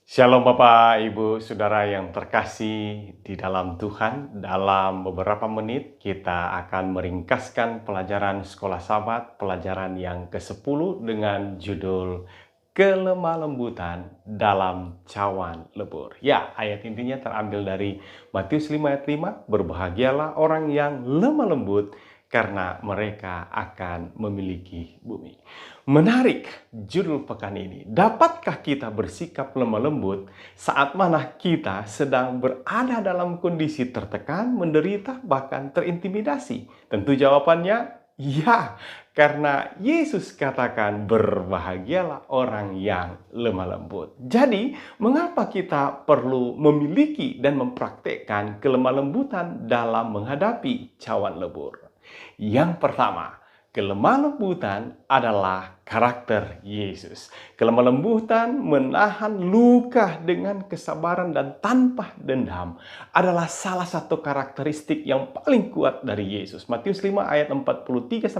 Shalom Bapak, Ibu, Saudara yang terkasih di dalam Tuhan. Dalam beberapa menit kita akan meringkaskan pelajaran Sekolah Sabat, pelajaran yang ke-10 dengan judul Kelemah Lembutan dalam Cawan Lebur. Ya, ayat intinya terambil dari Matius 5 ayat 5, berbahagialah orang yang lemah lembut karena mereka akan memiliki bumi. Menarik judul pekan ini. Dapatkah kita bersikap lemah lembut saat mana kita sedang berada dalam kondisi tertekan, menderita, bahkan terintimidasi? Tentu jawabannya ya, karena Yesus katakan berbahagialah orang yang lemah lembut. Jadi, mengapa kita perlu memiliki dan mempraktekkan kelemah lembutan dalam menghadapi cawan lebur? Yang pertama, kelemah lembutan adalah karakter Yesus. Kelemah lembutan menahan luka dengan kesabaran dan tanpa dendam adalah salah satu karakteristik yang paling kuat dari Yesus. Matius 5 ayat 43-48,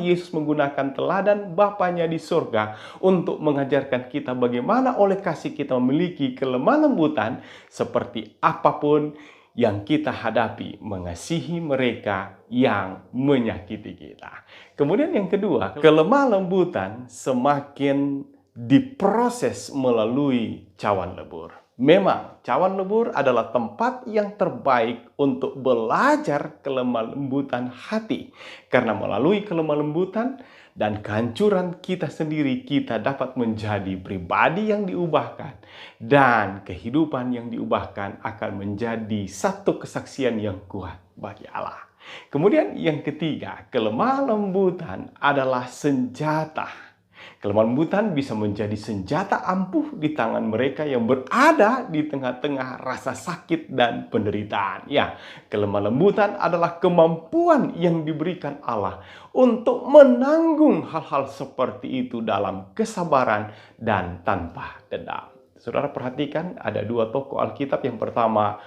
Yesus menggunakan teladan Bapanya di surga untuk mengajarkan kita bagaimana oleh kasih kita memiliki kelemah lembutan seperti apapun yang kita hadapi, mengasihi mereka yang menyakiti kita. Kemudian yang kedua, kelemah lembutan semakin diproses melalui cawan lebur. Memang, cawan lebur adalah tempat yang terbaik untuk belajar kelemah lembutan hati. Karena melalui kelemah lembutan dan kehancuran kita sendiri, kita dapat menjadi pribadi yang diubahkan. Dan kehidupan yang diubahkan akan menjadi satu kesaksian yang kuat bagi Allah. Kemudian yang ketiga, kelemah lembutan adalah senjata. Kelemah lembutan bisa menjadi senjata ampuh di tangan mereka yang berada di tengah-tengah rasa sakit dan penderitaan. Ya, kelemah lembutan adalah kemampuan yang diberikan Allah untuk menanggung hal-hal seperti itu dalam kesabaran dan tanpa dendam. Saudara perhatikan ada dua tokoh Alkitab. Yang pertama,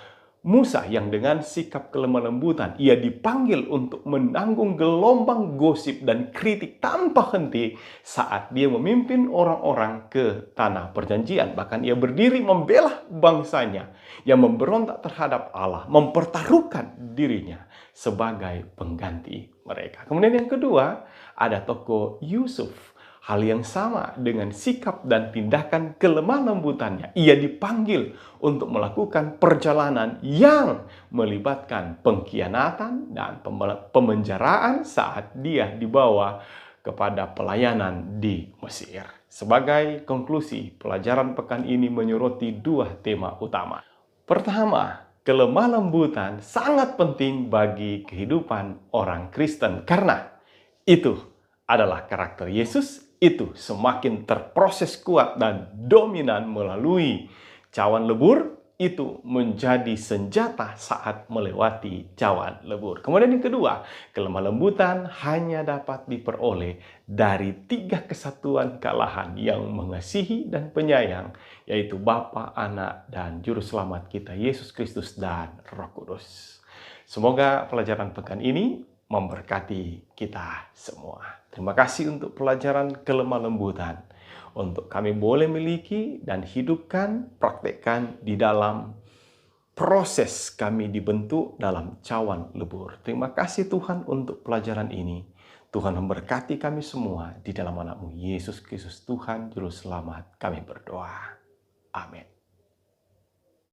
Musa yang dengan sikap kelemah lembutan, ia dipanggil untuk menanggung gelombang gosip dan kritik tanpa henti saat dia memimpin orang-orang ke tanah perjanjian. Bahkan ia berdiri membela bangsanya yang memberontak terhadap Allah, mempertaruhkan dirinya sebagai pengganti mereka. Kemudian yang kedua, ada tokoh Yusuf. Hal yang sama dengan sikap dan tindakan kelemah lembutannya. Ia dipanggil untuk melakukan perjalanan yang melibatkan pengkhianatan dan pemenjaraan saat dia dibawa kepada pelayanan di Mesir. Sebagai konklusi, pelajaran pekan ini menyoroti dua tema utama. Pertama, kelemah lembutan sangat penting bagi kehidupan orang Kristen karena itu adalah karakter Yesus. Itu semakin terproses kuat dan dominan melalui cawan lebur. Itu menjadi senjata saat melewati cawan lebur. Kemudian yang kedua, kelemah lembutan hanya dapat diperoleh dari tiga kesatuan kealahan yang mengasihi dan penyayang, yaitu Bapa, Anak, dan Juru Selamat kita Yesus Kristus dan Roh Kudus. Semoga pelajaran pekan ini memberkati kita semua. Terima kasih untuk pelajaran kelemah lembutan. Untuk kami boleh miliki dan hidupkan, praktekkan di dalam proses kami dibentuk dalam cawan lebur. Terima kasih Tuhan untuk pelajaran ini. Tuhan memberkati kami semua di dalam nama-Mu Yesus Kristus Tuhan Juru Selamat. Kami berdoa. Amin.